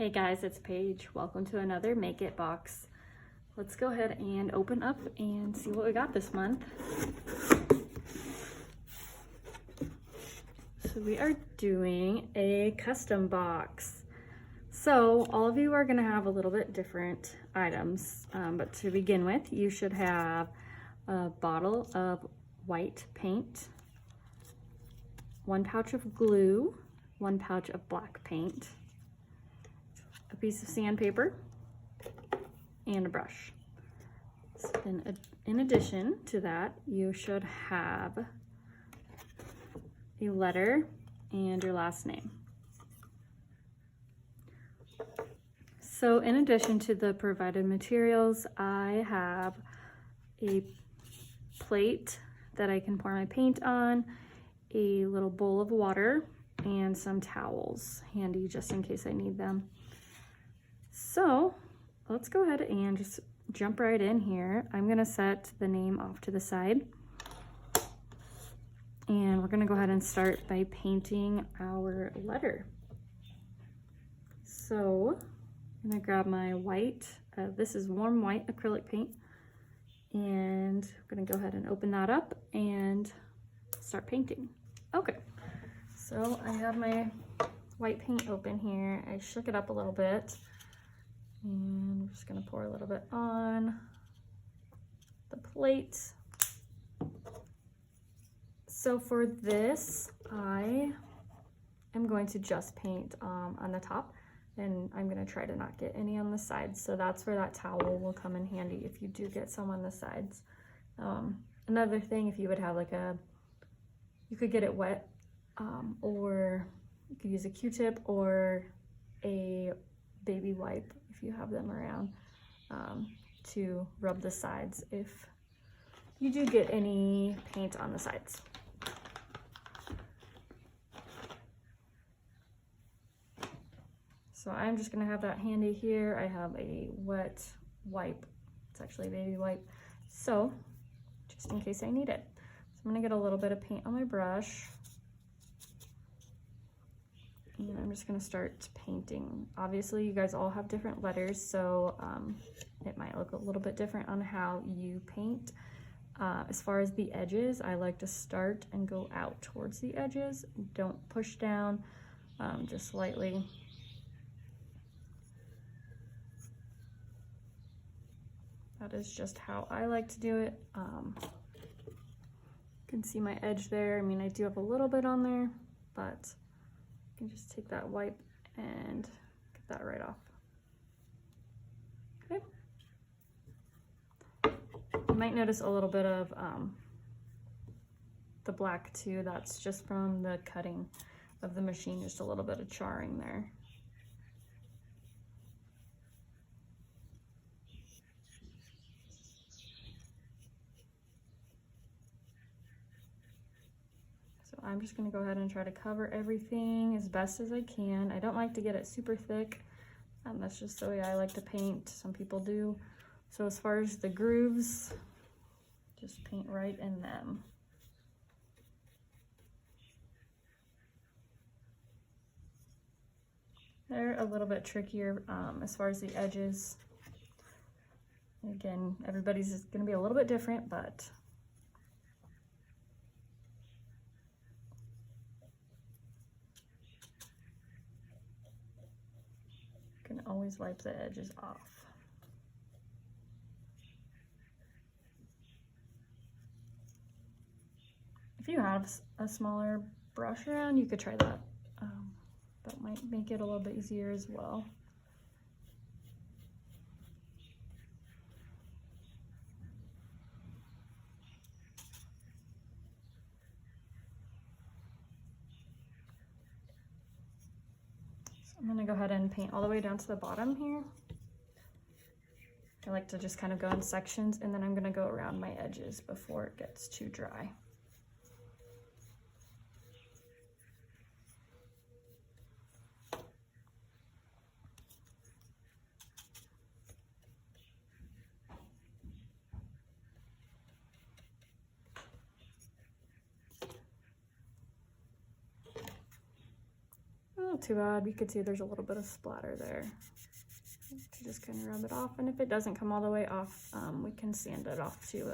Hey guys, it's Paige. Welcome to another Make It box. Let's go ahead and open up and see what we got this month. So we are doing a custom box. So all of you are going to have a little bit different items, but to begin with, you should have a bottle of white paint, one pouch of glue, one pouch of black paint, a piece of sandpaper, and a brush. So then in addition to that, you should have a letter and your last name. So in addition to the provided materials, I have a plate that I can pour my paint on, a little bowl of water, and some towels handy just in case I need them. So let's go ahead and just jump right in here. I'm gonna set the name off to the side. And we're gonna go ahead and start by painting our letter. So I'm gonna grab my white, this is warm white acrylic paint. And I'm gonna go ahead and open that up and start painting. Okay, so I have my white paint open here. I shook it up a little bit. And I'm just gonna pour a little bit on the plate. So for this, I am going to just paint on the top, and I'm gonna try to not get any on the sides. So that's where that towel will come in handy if you do get some on the sides. Another thing, if you would have like you could get it wet, or you could use a Q-tip or a baby wipe if you have them around, to rub the sides if you do get any paint on the sides. So I'm just gonna have that handy here. I have a wet wipe. It's actually a baby wipe. So just in case I need it. So I'm gonna get a little bit of paint on my brush. And I'm just gonna start painting. Obviously, you guys all have different letters, so it might look a little bit different on how you paint. As far as the edges, I like to start and go out towards the edges. Don't push down, just lightly. That is just how I like to do it. You can see my edge there. I mean, I do have a little bit on there, but you can just take that wipe and get that right off. Okay. You might notice a little bit of the black too. That's just from the cutting of the machine, just a little bit of charring there. I'm just gonna go ahead and try to cover everything as best as I can. I don't like to get it super thick. That's just the way I like to paint. Some people do. So as far as the grooves, just paint right in them. They're a little bit trickier as far as the edges. Again, everybody's is gonna be a little bit different, but can always wipe the edges off. If you have a smaller brush around, you could try that. That might make it a little bit easier as well. I'm gonna go ahead and paint all the way down to the bottom here. I like to just kind of go in sections, and then I'm gonna go around my edges before it gets too dry. not too bad. You could see there's a little bit of splatter there. To just kind of rub it off, and if it doesn't come all the way off, we can sand it off too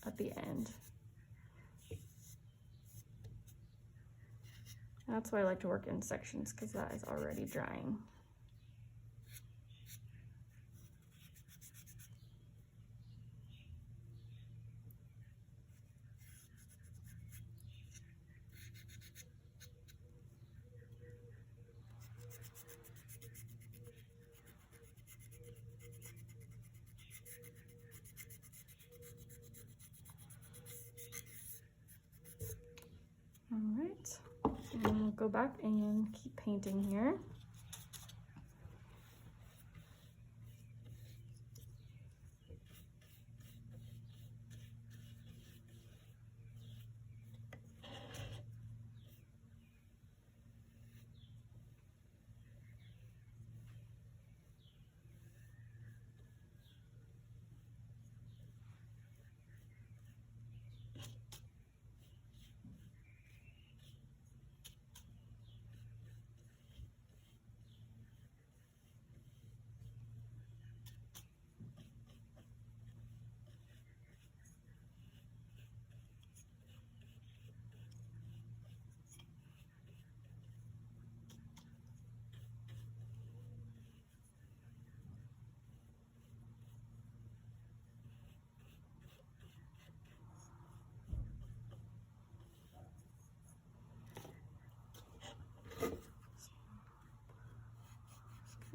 at the end. That's why I like to work in sections, because that is already drying. All right, and we'll go back and keep painting here.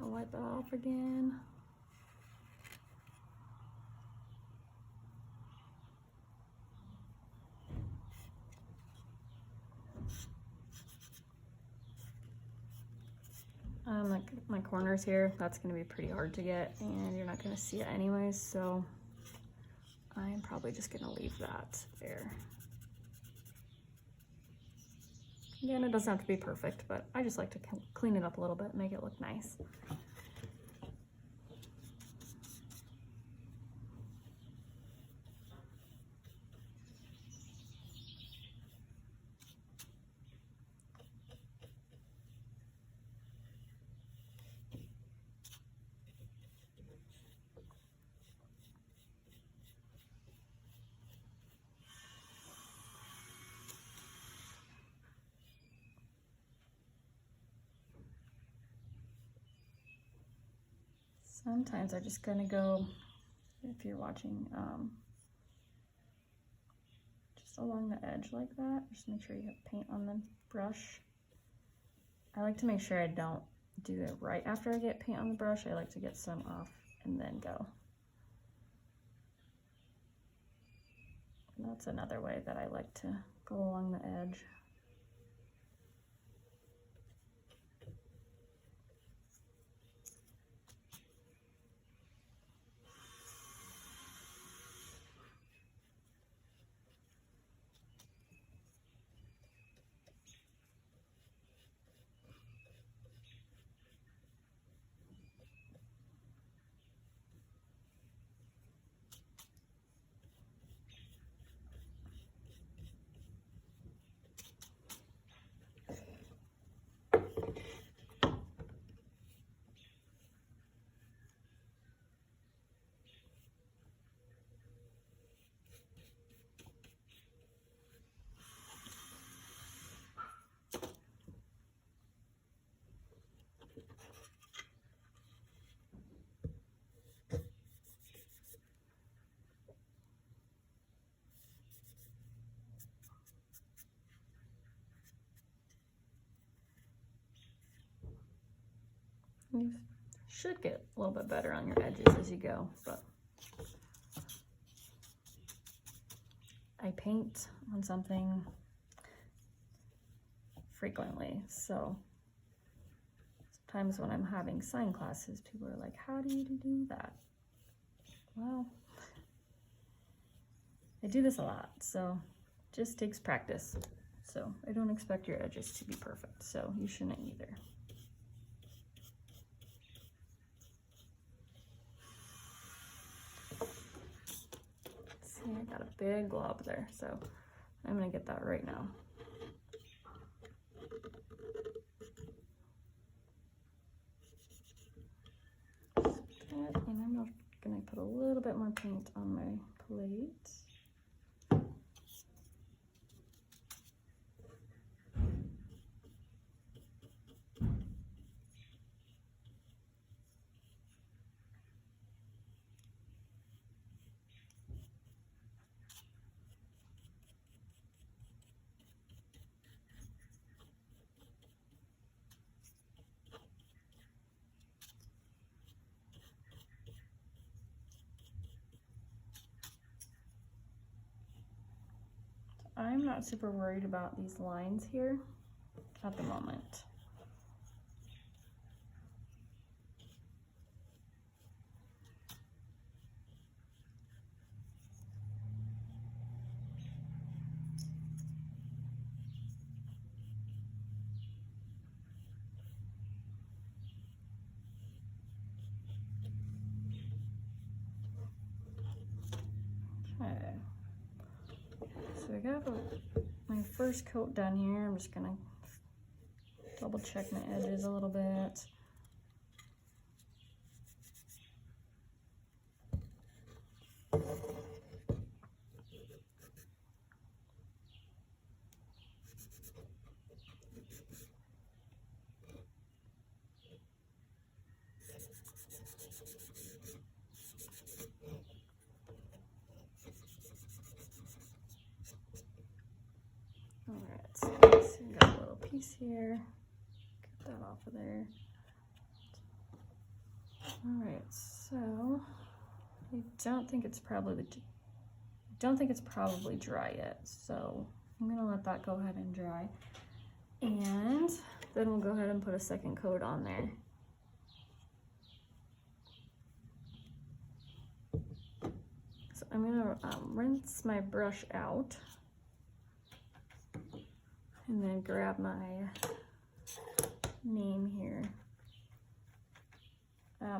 I'll wipe that off again. Like my corners here, that's going to be pretty hard to get, and you're not going to see it anyways, so I'm probably just going to leave that there. Again, it doesn't have to be perfect, but I just like to clean it up a little bit, make it look nice. Sometimes I just kind of go, if you're watching, just along the edge like that. Just make sure you have paint on the brush. I like to make sure I don't do it right after I get paint on the brush. I like to get some off and then go. And that's another way that I like to go along the edge. You should get a little bit better on your edges as you go, but I paint on something frequently, so sometimes when I'm having sign classes, people are like, how do you do that? Well, I do this a lot, so it just takes practice. So I don't expect your edges to be perfect, so you shouldn't either. See, I got a big glob there, so I'm gonna get that right now. And I'm gonna put a little bit more paint on my plate. I'm not super worried about these lines here at the moment. Okay. So I got my first coat done here. I'm just gonna double check my edges a little bit. Alright, so we got a little piece here. Get that off of there. Alright, so I don't think it's probably dry yet, so I'm gonna let that go ahead and dry. And then we'll go ahead and put a second coat on there. So I'm gonna rinse my brush out and then grab my name here.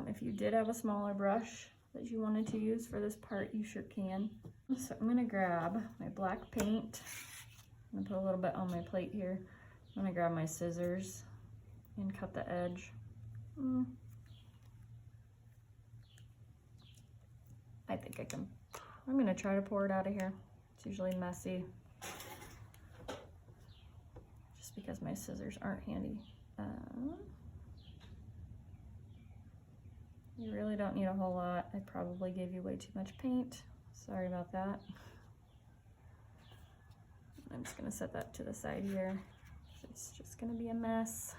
If you did have a smaller brush that you wanted to use for this part, you sure can. So I'm gonna grab my black paint. I'm gonna put a little bit on my plate here. I'm gonna grab my scissors and cut the edge. I think I can. I'm gonna try to pour it out of here. It's usually messy, just because my scissors aren't handy. You really don't need a whole lot. I probably gave you way too much paint. Sorry about that. I'm just gonna set that to the side here. It's just gonna be a mess.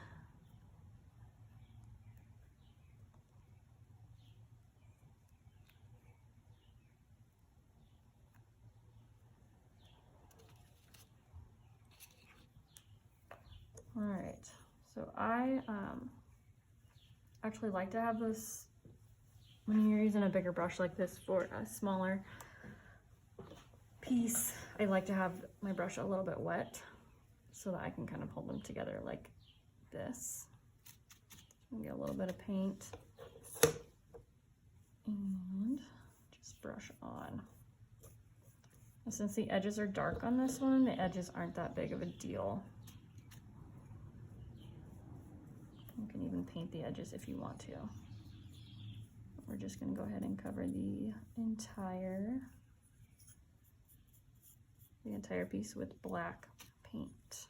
All right, so I actually like to have this, when you're using a bigger brush like this for a smaller piece, I like to have my brush a little bit wet so that I can kind of hold them together like this. And get a little bit of paint and just brush on. And since the edges are dark on this one, the edges aren't that big of a deal. You can even paint the edges if you want to. We're just going to go ahead and cover the entire piece with black paint.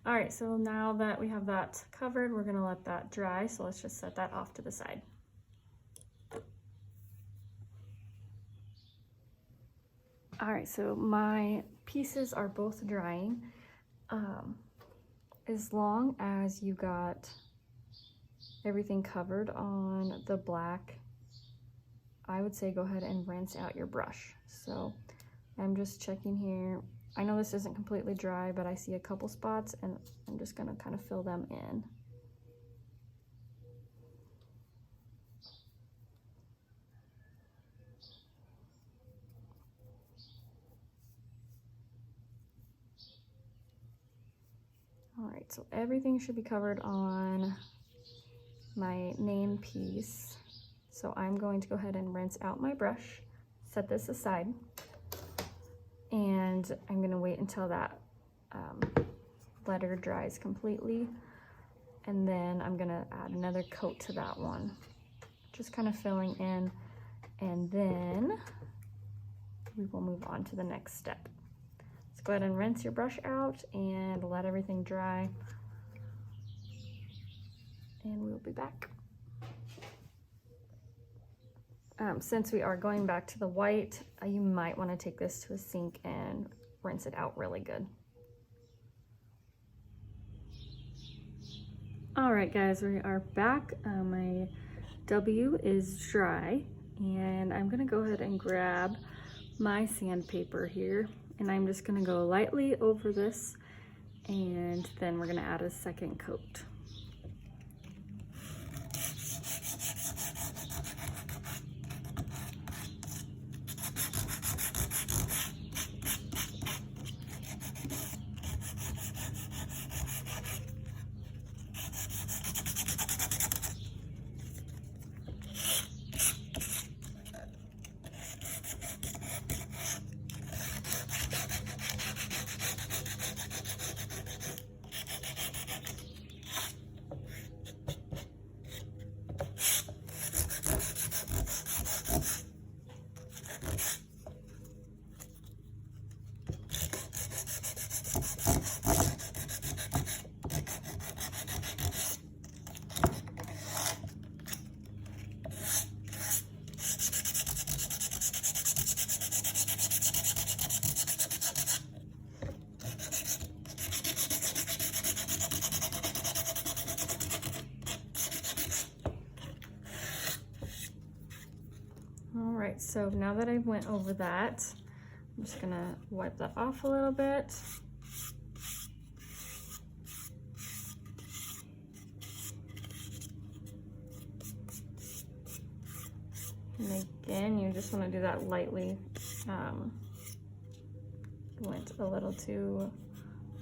All right, so now that we have that covered, we're gonna let that dry. So let's just set that off to the side. All right, so my pieces are both drying. As long as you got everything covered on the black, I would say go ahead and rinse out your brush. So I'm just checking here. I know this isn't completely dry, but I see a couple spots and I'm just gonna kind of fill them in. All right, so everything should be covered on my name piece. So I'm going to go ahead and rinse out my brush, set this aside, and I'm gonna wait until that letter dries completely. And then I'm gonna add another coat to that one, just kind of filling in, and then we will move on to the next step. Let's go ahead and rinse your brush out and let everything dry, and we'll be back. Since we are going back to the white, you might want to take this to a sink and rinse it out really good. All right, guys, we are back. My W is dry, and I'm gonna go ahead and grab my sandpaper here, and I'm just gonna go lightly over this, and then we're gonna add a second coat. All right, so now that I went over that, I'm just gonna wipe that off a little bit. And again, you just wanna do that lightly. Went a little too,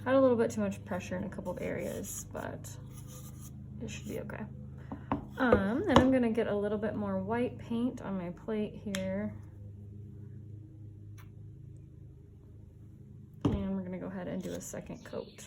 had a little bit too much pressure in a couple of areas, but it should be okay. Then I'm gonna get a little bit more white paint on my plate here. And we're gonna go ahead and do a second coat.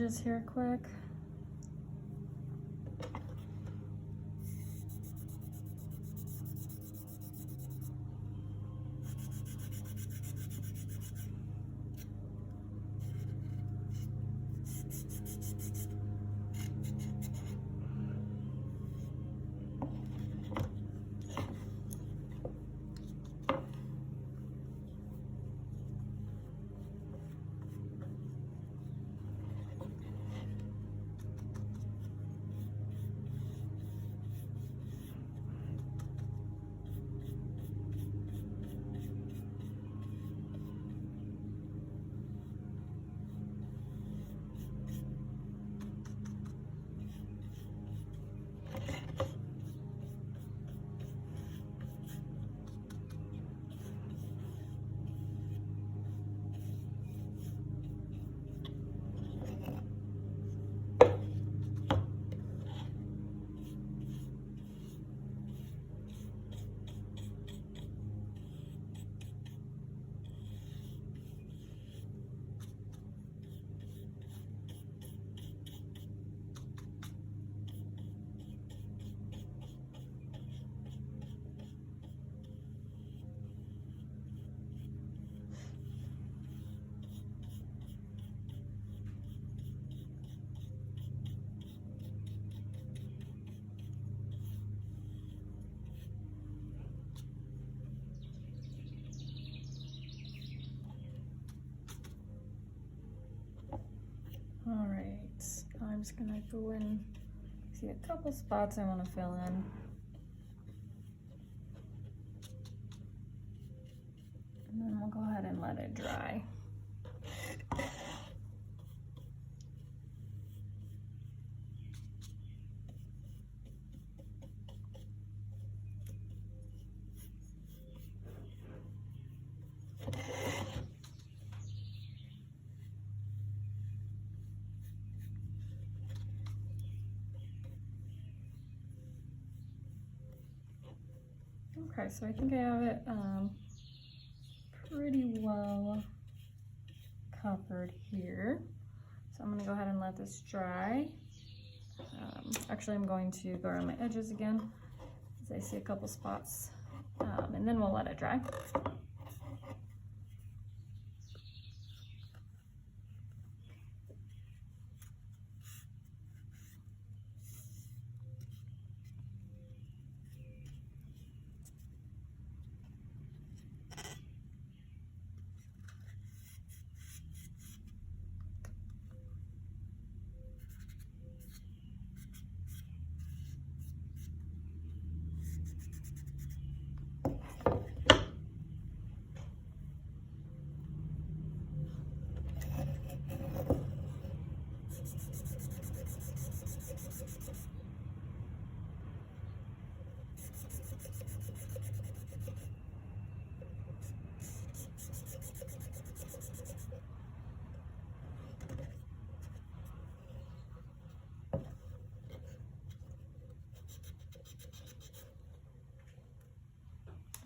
edges here quick. All right, I'm just gonna go in, see a couple spots I want to fill in. And then we'll go ahead and let it dry. Okay, so I think I have it pretty well covered here. So I'm gonna go ahead and let this dry. Actually, I'm going to go around my edges again, as I see a couple spots, and then we'll let it dry.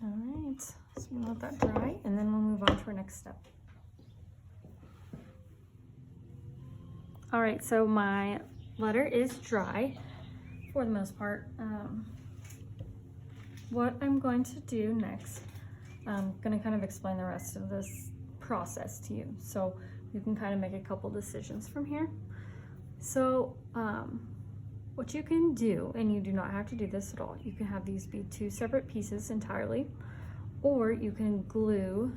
All right, so we'll let that dry, and then we'll move on to our next step. All right, so my letter is dry for the most part. What I'm going to do next, I'm going to kind of explain the rest of this process to you, so you can kind of make a couple decisions from here. So what you can do, and you do not have to do this at all, you can have these be two separate pieces entirely, or you can glue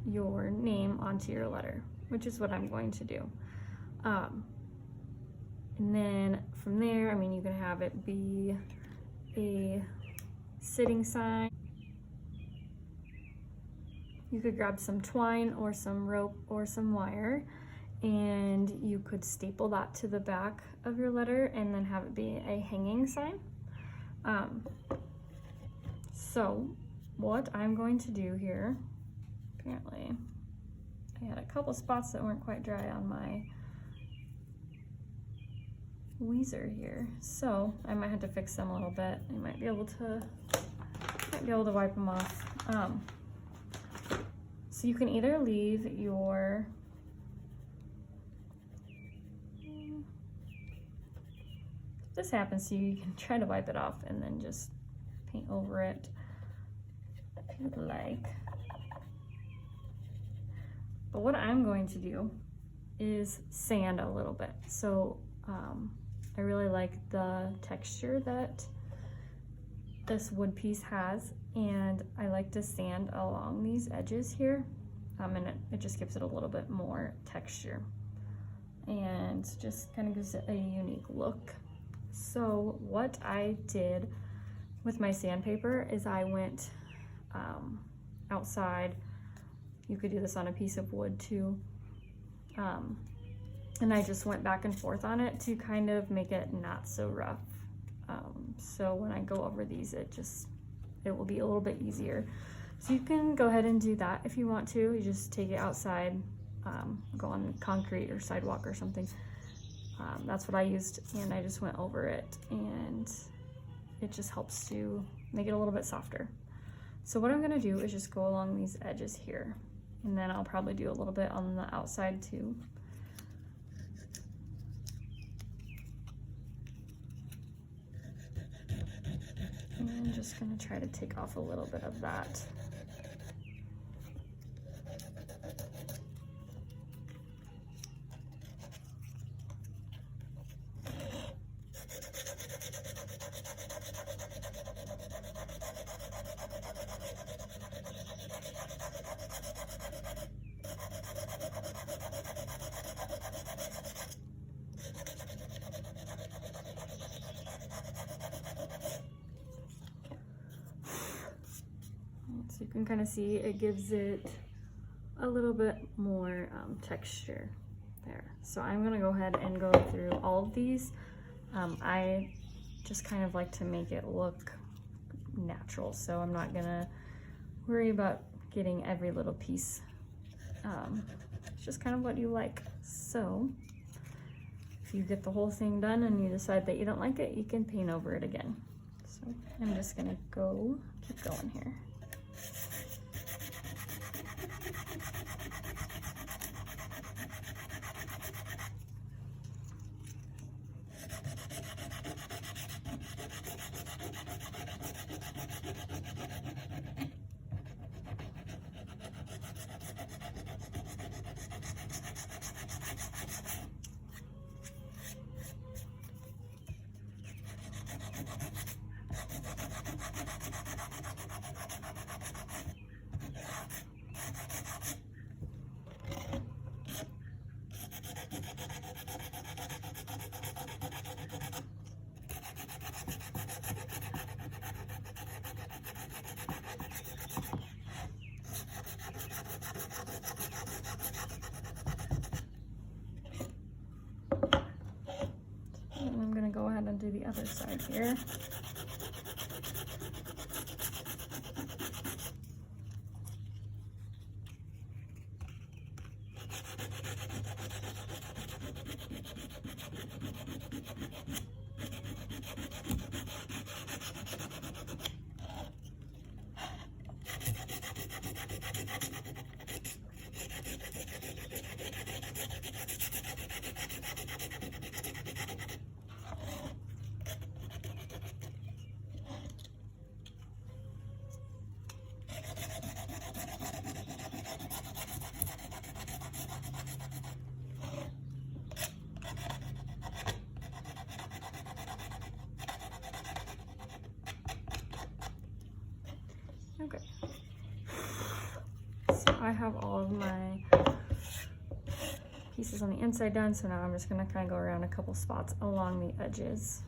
your name onto your letter, which is what I'm going to do. And then from there, I mean, you can have it be a sitting sign. You could grab some twine or some rope or some wire, and you could staple that to the back of your letter and then have it be a hanging sign. So what I'm going to do here, apparently I had a couple spots that weren't quite dry on my Weezer here, so I might have to fix them a little bit. I might be able to wipe them off. So you can either leave your this happens to you, you can try to wipe it off and then just paint over it if you'd like. But what I'm going to do is sand a little bit. So I really like the texture that this wood piece has, and I like to sand along these edges here, and it just gives it a little bit more texture and just kind of gives it a unique look. So what I did with my sandpaper is I went outside. You could do this on a piece of wood too, and I just went back and forth on it to kind of make it not so rough. So when I go over these, it will be a little bit easier. So you can go ahead and do that if you want to. You just take it outside, go on concrete or sidewalk or something. That's what I used, and I just went over it, and it just helps to make it a little bit softer. So what I'm gonna do is just go along these edges here, and then I'll probably do a little bit on the outside too. And I'm just gonna try to take off a little bit of that. So you can kind of see it gives it a little bit more texture there. So I'm gonna go ahead and go through all of these. I just kind of like to make it look natural, so I'm not gonna worry about getting every little piece. It's just kind of what you like. So if you get the whole thing done and you decide that you don't like it, you can paint over it again. So I'm just gonna keep going here. And I'm gonna go ahead and do the other side here. Okay, so I have all of my pieces on the inside done, so now I'm just gonna kind of go around a couple spots along the edges.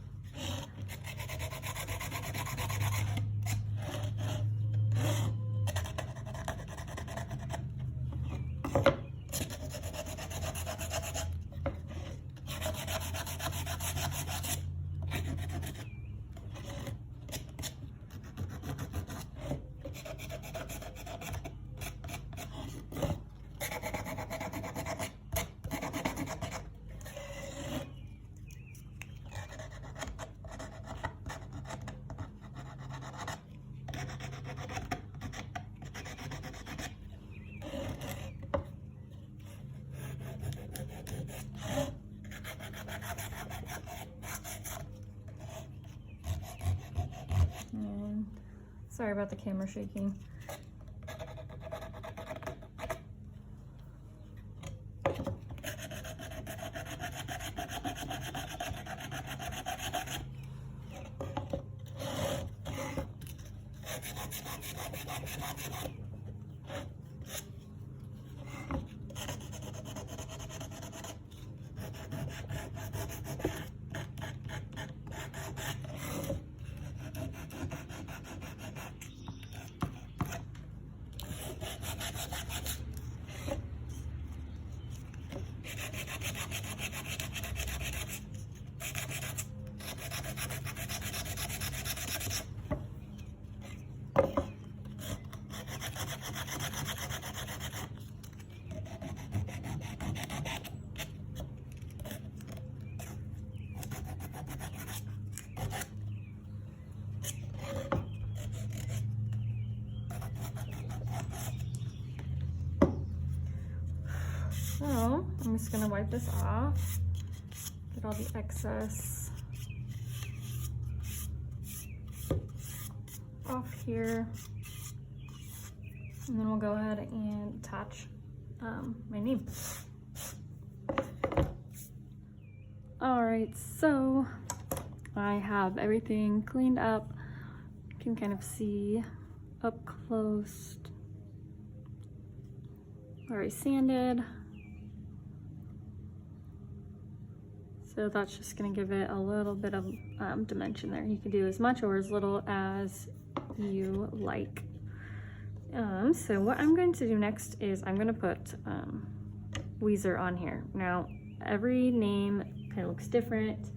Sorry about the camera shaking. So I'm just gonna wipe this off, get all the excess off here, and then we'll go ahead and attach my name. All right, so I have everything cleaned up. You can kind of see up close, already sanded. So that's just gonna give it a little bit of dimension there. You can do as much or as little as you like. So what I'm going to do next is I'm gonna put Weezer on here. Now, every name kind of looks different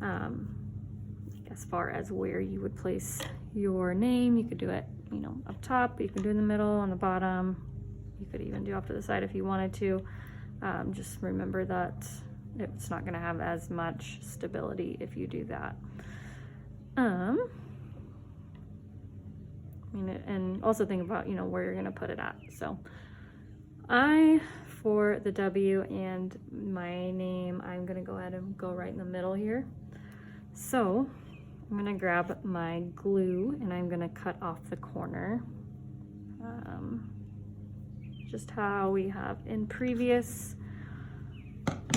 as far as where you would place your name. You could do it, you know, up top, you can do it in the middle, on the bottom. You could even do off to the side if you wanted to. Just remember that it's not gonna have as much stability if you do that. And also think about, you know, where you're gonna put it at. So for the W and my name, I'm gonna go ahead and go right in the middle here. So I'm gonna grab my glue and I'm gonna cut off the corner. Just how we have in previous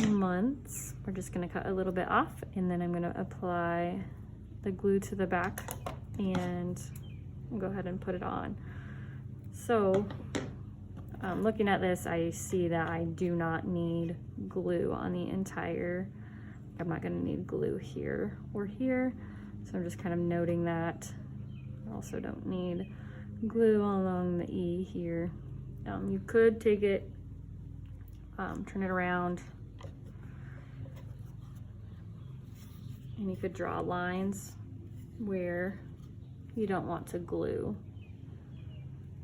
months. We're just going to cut a little bit off, and then I'm going to apply the glue to the back and go ahead and put it on. So looking at this, I see that I do not need glue on the entire, I'm not going to need glue here or here, so I'm just kind of noting that. I also don't need glue along the E here. You could take it, turn it around, and you could draw lines where you don't want to glue,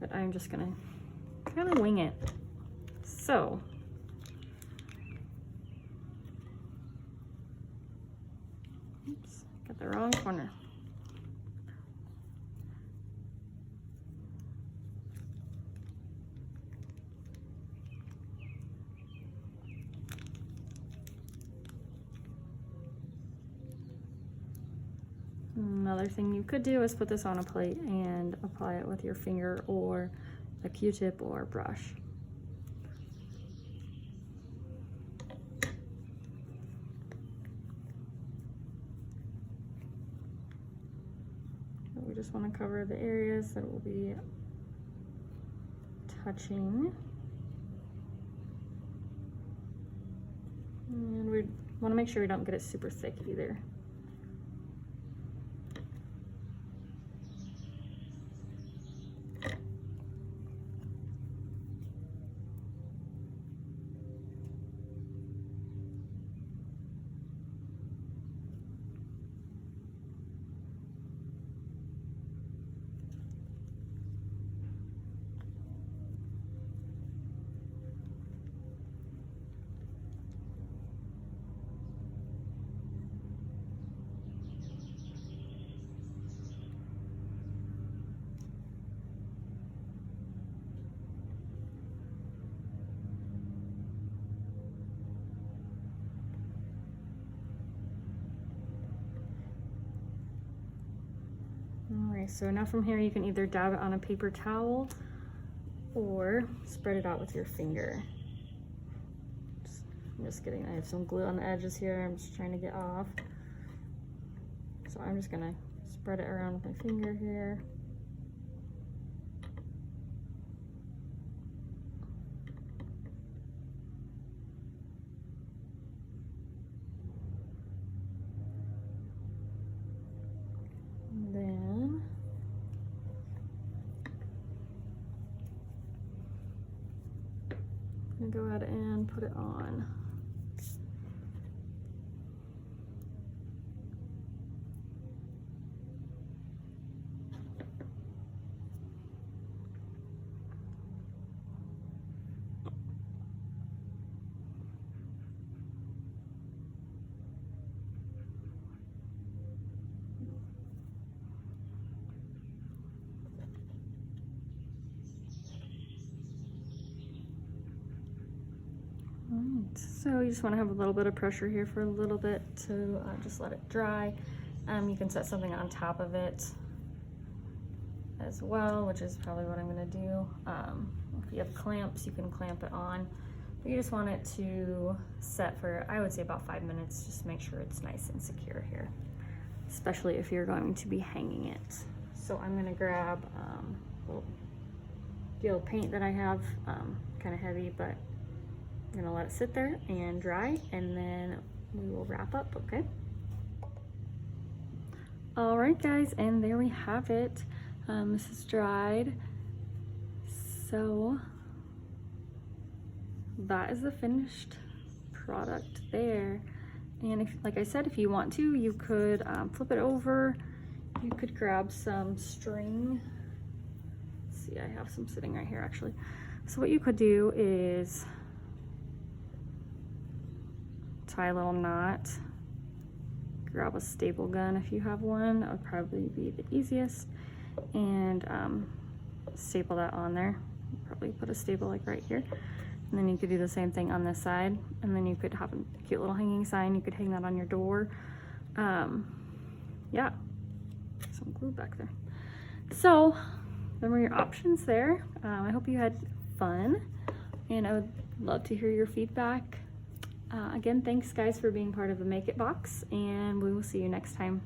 but I'm just gonna kind of wing it. So oops, got the wrong corner. Another thing you could do is put this on a plate and apply it with your finger or a Q-tip or a brush. We just want to cover the areas that it will be touching. And we want to make sure we don't get it super thick either. All right, so now from here you can either dab it on a paper towel or spread it out with your finger. I'm just kidding, I have some glue on the edges here I'm just trying to get off. So I'm just gonna spread it around with my finger here. And then I'm gonna go ahead and put it on. Alright, so you just want to have a little bit of pressure here for a little bit to just let it dry. You can set something on top of it as well, which is probably what I'm going to do. If you have clamps, you can clamp it on. But you just want it to set for, I would say, about 5 minutes, just to make sure it's nice and secure here, especially if you're going to be hanging it. So I'm going to grab the old paint that I have, kind of heavy, but I'm gonna let it sit there and dry, and then we will wrap up, okay? All right, guys, and there we have it. This is dried. So that is the finished product there. And if, like I said, if you want to, you could flip it over. You could grab some string. Let's see, I have some sitting right here actually. So what you could do is tie a little knot, grab a staple gun if you have one, that would probably be the easiest, and staple that on there. Probably put a staple like right here, and then you could do the same thing on this side, and then you could have a cute little hanging sign. You could hang that on your door. Yeah, some glue back there. So there were your options there. I hope you had fun, and I would love to hear your feedback. Again, thanks guys for being part of the Make It Box, and we will see you next time.